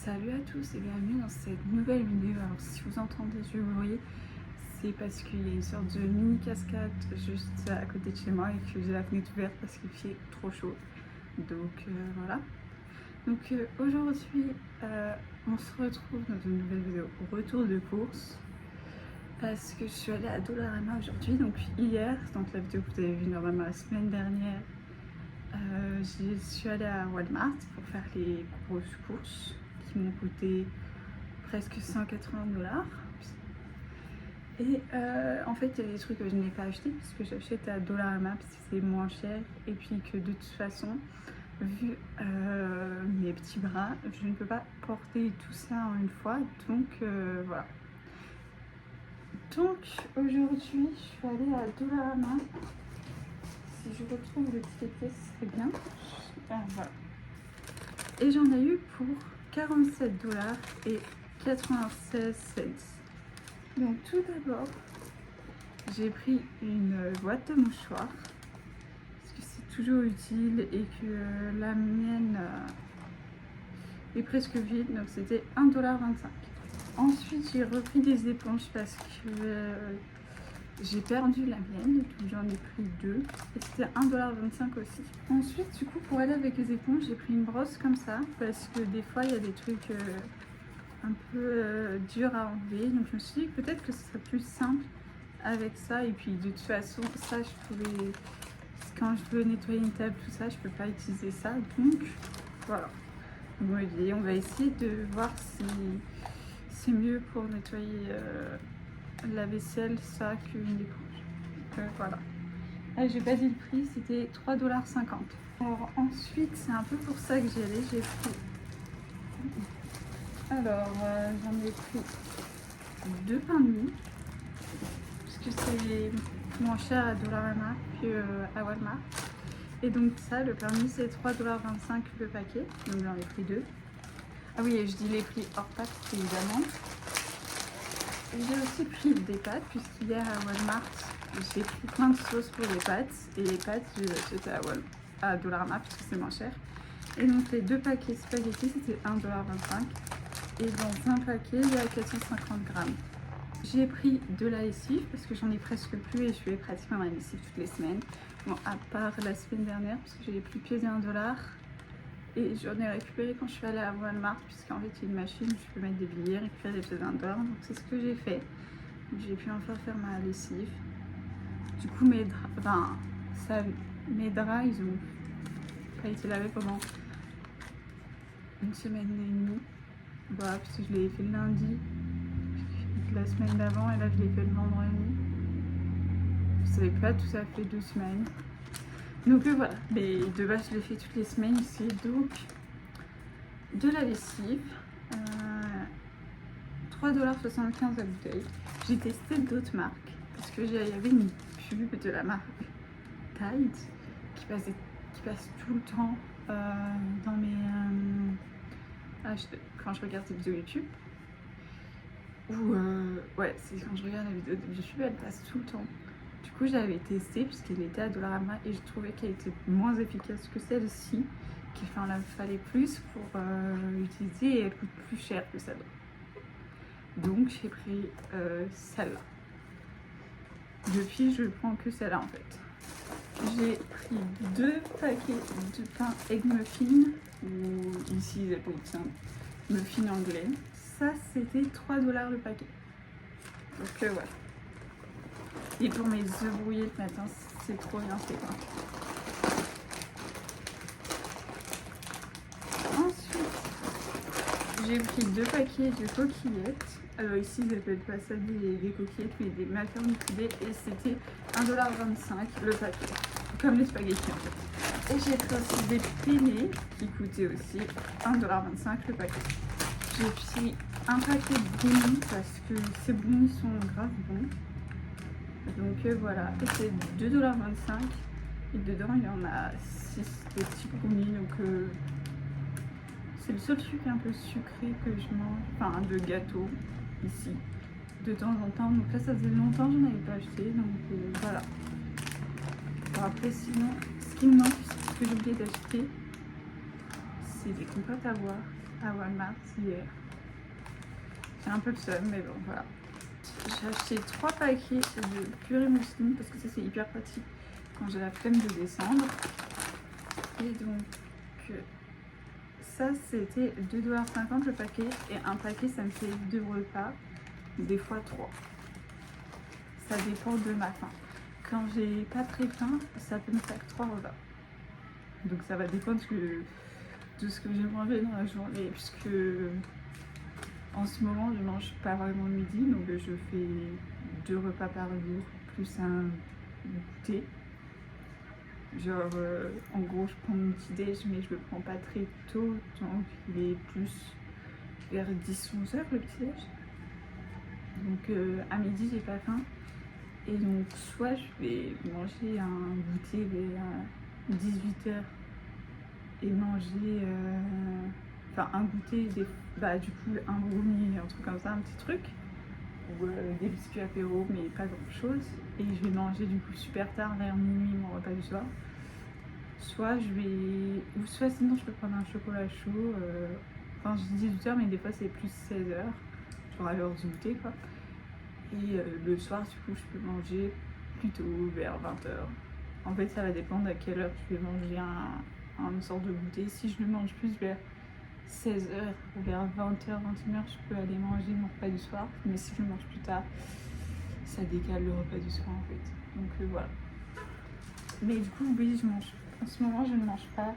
Salut à tous et bienvenue dans cette nouvelle vidéo. Alors si vous entendez du bruit, c'est parce qu'il y a une sorte de mini cascade juste à côté de chez moi et que j'ai la fenêtre ouverte parce qu'il fait trop chaud. Donc voilà. Donc aujourd'hui on se retrouve dans une nouvelle vidéo retour de course parce que je suis allée à Dollarama aujourd'hui. Donc hier, donc la vidéo que vous avez vue normalement la semaine dernière, je suis allée à Walmart pour faire les grosses courses qui m'ont coûté presque 180 $. Et en fait, il y a des trucs que je n'ai pas acheté parce que j'achète à Dollarama parce que c'est moins cher et puis que de toute façon, vu mes petits bras, je ne peux pas porter tout ça en une fois. Donc voilà. Donc aujourd'hui, je suis allée à Dollarama. Si je retrouve le ticket de caisse, ce serait bien. Voilà. Et j'en ai eu pour 47 $ et 96 cents. Donc tout d'abord, j'ai pris une boîte de mouchoirs parce que c'est toujours utile et que la mienne est presque vide, donc c'était 1,25 $. Ensuite, j'ai repris des éponges parce que j'ai perdu la mienne, donc j'en ai pris deux et c'était 1,25 $ aussi. Ensuite, du coup, pour aller avec les éponges, j'ai pris une brosse comme ça parce que des fois il y a des trucs un peu durs à enlever. Donc je me suis dit que peut-être que ce serait plus simple avec ça. Et puis de toute façon, ça je pouvais, quand je veux nettoyer une table, tout ça, je peux pas utiliser ça. Donc voilà. Bon, et on va essayer de voir si c'est mieux pour nettoyer la vaisselle, ça, qu'une éponge. Voilà. Ah, j'ai pas dit le prix, c'était 3,50 $. Alors ensuite, c'est un peu pour ça que j'y allais. J'ai pris. Alors, j'en ai pris deux pains de mie parce que c'est moins cher à Dollarama qu'à Walmart. Et donc ça, le pain de mie, c'est 3,25 $ le paquet. Donc j'en ai pris deux. Ah oui, et je dis les prix hors taxe, évidemment. J'ai aussi pris des pâtes, puisqu'hier à Walmart, j'ai pris plein de sauces pour les pâtes. Et les pâtes, je les achetais à Dollarama, puisque c'est moins cher. Et donc les deux paquets spaghettis, c'était 1,25 $. Et dans un paquet, il y a 450 grammes. J'ai pris de la lessive, parce que j'en ai presque plus et je fais pratiquement la lessive toutes les semaines. Bon, à part la semaine dernière, parce que j'ai plus pesé 1 $. Et j'en ai récupéré quand je suis allée à Walmart, puisqu'en fait il y a une machine où je peux mettre des billets, récupérer des pièces d'1 $. Donc c'est ce que j'ai fait. J'ai pu enfin faire ma lessive. Du coup mes draps, mes draps ils ont pas été lavés pendant une semaine et demie. Voilà, puisque je l'ai fait le lundi la semaine d'avant et là je l'ai fait le vendredi. Je savais pas, tout ça fait 2 semaines. Donc voilà, mais de base je l'ai fait toutes les semaines ici. Donc de la lessive, 3,75 $ la bouteille. J'ai testé d'autres marques parce que il y avait une pub de la marque Tide qui passe tout le temps dans mes quand je regarde des vidéos YouTube. Ou ouais, c'est quand je regarde la vidéo de YouTube, elle passe tout le temps. Du coup, j'avais testé puisqu'elle était à Dollarama et je trouvais qu'elle était moins efficace que celle-ci, qu'il en fallait plus pour l'utiliser et elle coûte plus cher que celle-là. Donc j'ai pris celle-là. Depuis, je prends que celle-là en fait. J'ai pris 2 paquets de pain egg muffin, ou ici ils appellent ça muffin anglais. Ça c'était 3 $ le paquet. Donc voilà. Et pour mes œufs brouillés le matin, c'est trop bien fait quoi. Ensuite, j'ai pris 2 paquets de coquillettes. Alors ici, ils appellent pas ça des coquillettes, mais des macaronis poulet. Et c'était 1,25 $ le paquet. Comme les spaghettis en fait. Et j'ai pris aussi des penne qui coûtaient aussi 1,25 $ le paquet. J'ai pris un paquet de brownies parce que ces brownies sont grave bons. Donc voilà, et c'est 2,25 $ et dedans il y en a 6 des petits brownies. Donc c'est le seul truc un peu sucré que je mange, enfin de gâteau ici de temps en temps. Donc là ça faisait longtemps que je n'en avais pas acheté, donc voilà. Bon, après sinon, ce qui me manque, ce que j'ai oublié d'acheter, c'est des compotes à boire. à Walmart hier. J'ai un peu de seum, mais bon, voilà. J'ai acheté 3 paquets de purée mousseline parce que ça c'est hyper pratique quand j'ai la flemme de descendre. Et donc, ça c'était 2,50$ le paquet. Et un paquet ça me fait 2 repas, des fois 3. Ça dépend de ma faim. Quand j'ai pas très faim, ça peut me faire 3 repas. Donc ça va dépendre de ce que j'ai mangé dans la journée, puisque en ce moment je mange pas vraiment le midi, donc je fais 2 repas par jour plus un goûter. Genre en gros je prends mon petit déj, mais je le prends pas très tôt, donc il est plus vers 10-11 heures le petit déj. Donc à midi j'ai pas faim, et donc soit je vais manger un goûter vers 18 heures et manger enfin un goûter, du coup un brownie, un truc comme ça, un petit truc, ou des biscuits apéro, mais pas grand chose, et je vais manger du coup super tard vers minuit mon repas du soir. Soit sinon je peux prendre un chocolat chaud, enfin je dis 18h, mais des fois c'est plus 16h, genre à l'heure du goûter quoi. Et le soir du coup je peux manger plutôt vers 20h. En fait ça va dépendre à quelle heure je vais manger une sorte de goûter. Si je le mange plus vers 16h ou vers 20h, 21h, je peux aller manger mon repas du soir. Mais si je le mange plus tard, ça décale le repas du soir en fait. Donc voilà. Mais du coup, oui, en ce moment, je ne mange pas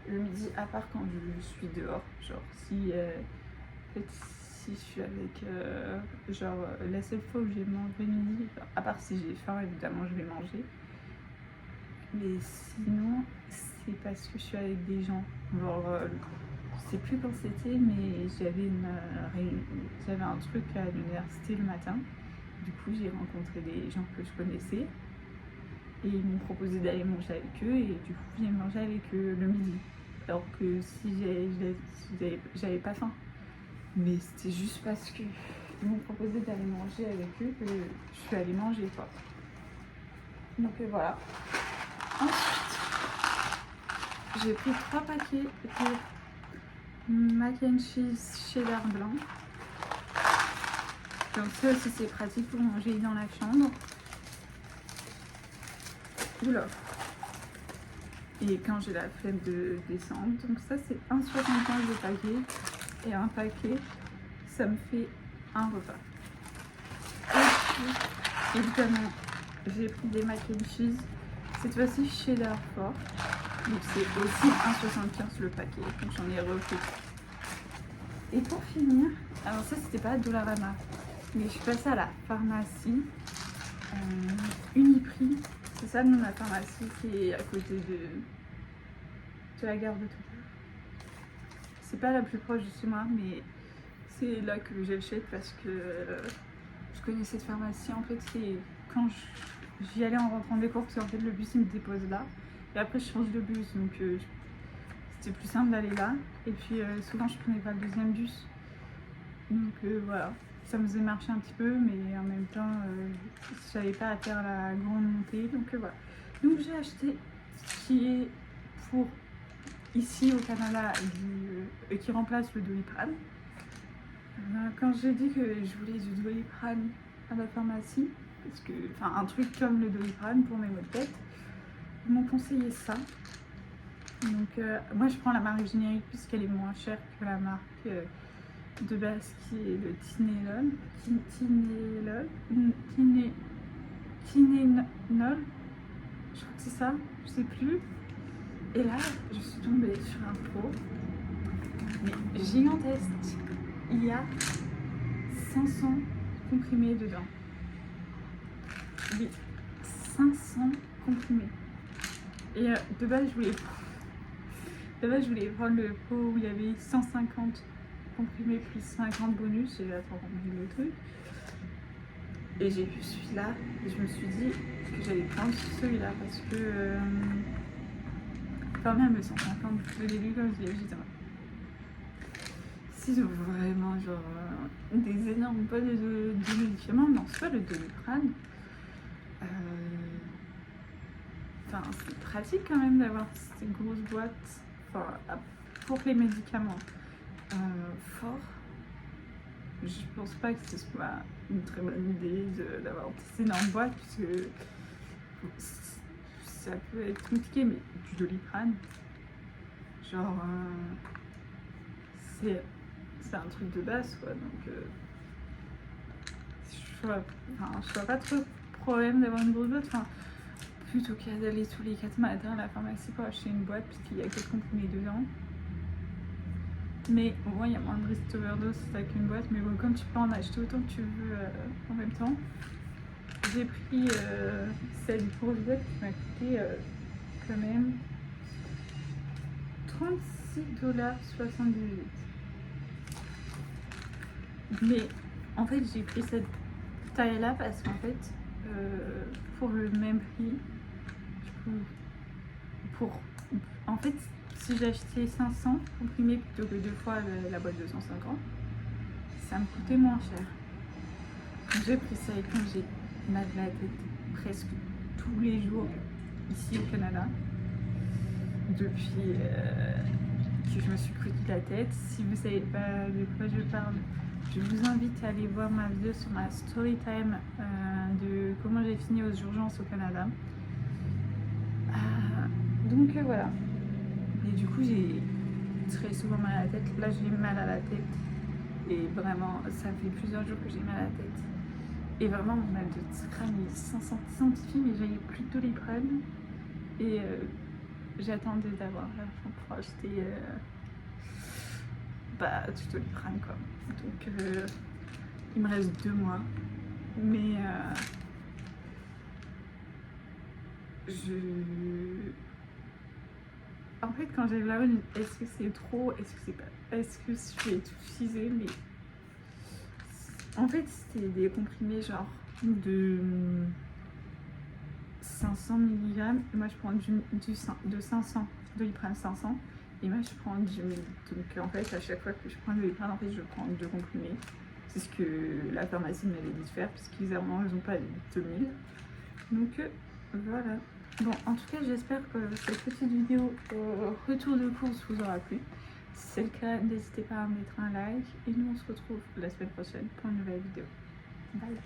le midi, à part quand je suis dehors. Genre, si je suis avec. La seule fois où j'ai mangé le midi, à part si j'ai faim, évidemment, je vais manger. Mais sinon, c'est parce que je suis avec des gens. Genre, je sais plus quand c'était, mais j'avais un truc à l'université le matin. Du coup, j'ai rencontré des gens que je connaissais. Et ils m'ont proposé d'aller manger avec eux, et du coup, j'ai mangé avec eux le midi. Alors que si j'avais pas faim. Mais c'était juste parce que ils m'ont proposé d'aller manger avec eux que je suis allée manger, quoi. Donc voilà. Ensuite, j'ai pris 3 paquets de mac and cheese cheddar blanc. Donc ça aussi c'est pratique pour manger dans la chambre. Oula. Et quand j'ai la flemme de descendre. Donc ça c'est 1,75$ le paquet. Et un paquet, ça me fait un repas. Et puis, évidemment, j'ai pris des mac and cheese. Cette fois-ci cheddar fort. Donc c'est aussi 1,75$ le paquet. Donc j'en ai refait. Et pour finir, alors ça c'était pas Dollarama, mais je suis passée à la pharmacie Uniprix. C'est ça le nom de la pharmacie qui est à côté de la gare de Tours. C'est pas la plus proche de chez moi, mais c'est là que j'achète parce que je connais cette pharmacie. En fait, c'est quand j'y allais en rentrant des cours, parce qu'en fait le bus il me dépose là. Et après je change de bus, donc c'était plus simple d'aller là. Et puis souvent je prenais pas le deuxième bus. Donc voilà, ça me faisait marcher un petit peu, mais en même temps je savais pas à faire la grande montée. Donc voilà. Donc j'ai acheté ce qui est pour ici au Canada qui remplace le Doliprane. Quand j'ai dit que je voulais du Doliprane à la pharmacie, parce que, enfin un truc comme le Doliprane pour mes maux de tête, ils m'ont conseillé ça. Donc moi je prends la marque générique puisqu'elle est moins chère que la marque de base qui est le Tylenol, je crois que c'est ça, je sais plus. Et là je suis tombée sur un pot mais gigantesque. Il y a 500 comprimés dedans. Oui, 500 comprimés. Et de base je voulais prendre le pot où il y avait 150 comprimés plus 50 bonus. J'ai attendu le truc. Et j'ai vu celui-là et je me suis dit que j'allais prendre celui-là parce que quand même 150, je l'ai lu comme je l'ai dit. Si je veux vraiment genre des énormes pots de médicaments, non c'est pas le Doliprane. Enfin c'est pratique quand même d'avoir ces grosses boîtes pour les médicaments. fort. Je pense pas que ce soit une très bonne idée d'avoir testé dans une boîte, puisque ça peut être compliqué, mais du Doliprane, genre, c'est un truc de base, quoi. Donc, je vois pas trop de problème d'avoir une grosse boîte. Enfin, plutôt qu'à d'aller tous les 4 matins à la pharmacie pour acheter une boîte, puisqu'il y a quelques comprimés dedans. Mais au moins, il y a moins de risque d'overdose avec une boîte. Mais bon, comme tu peux en acheter autant que tu veux en même temps, j'ai pris cette grosse boîte qui m'a coûté quand même $36,78. Mais en fait, j'ai pris cette taille-là parce qu'en fait, pour le même prix, en fait, si j'achetais 500 comprimés plutôt que 2 fois la boîte de 150, ça me coûtait moins cher. J'ai pris ça et quand j'ai mal de la tête presque tous les jours ici au Canada, depuis que je me suis crudité la tête. Si vous savez pas de quoi je parle, je vous invite à aller voir ma vidéo sur ma story time de comment j'ai fini aux urgences au Canada. Donc voilà. Et du coup, j'ai très souvent mal à la tête. Là, j'ai mal à la tête. Et vraiment, ça fait plusieurs jours que j'ai mal à la tête. Et vraiment, mon mal de crâne il s'intensifie, mais j'avais plus de Doliprane. Et j'attendais d'avoir l'argent pour acheter du Doliprane, quoi. Donc, il me reste 2 mois. Mais en fait, quand j'ai la rue, est-ce que c'est trop? Est-ce que c'est pas? Est-ce que je vais tout utiliser? Mais en fait, c'était des comprimés genre de 500 mg. Et moi, je prends de 500, Doliprane 500. Et moi, je prends 10 000. Donc, en fait, à chaque fois que je prends Doliprane, en fait, je prends 2 comprimés. C'est ce que la pharmacie m'avait dit de faire, puisqu'évidemment, ils n'ont pas 2000. Donc, voilà. Bon, en tout cas, j'espère que cette petite vidéo retour de course vous aura plu. Si c'est le cas, n'hésitez pas à mettre un like. Et nous, on se retrouve la semaine prochaine pour une nouvelle vidéo. Bye!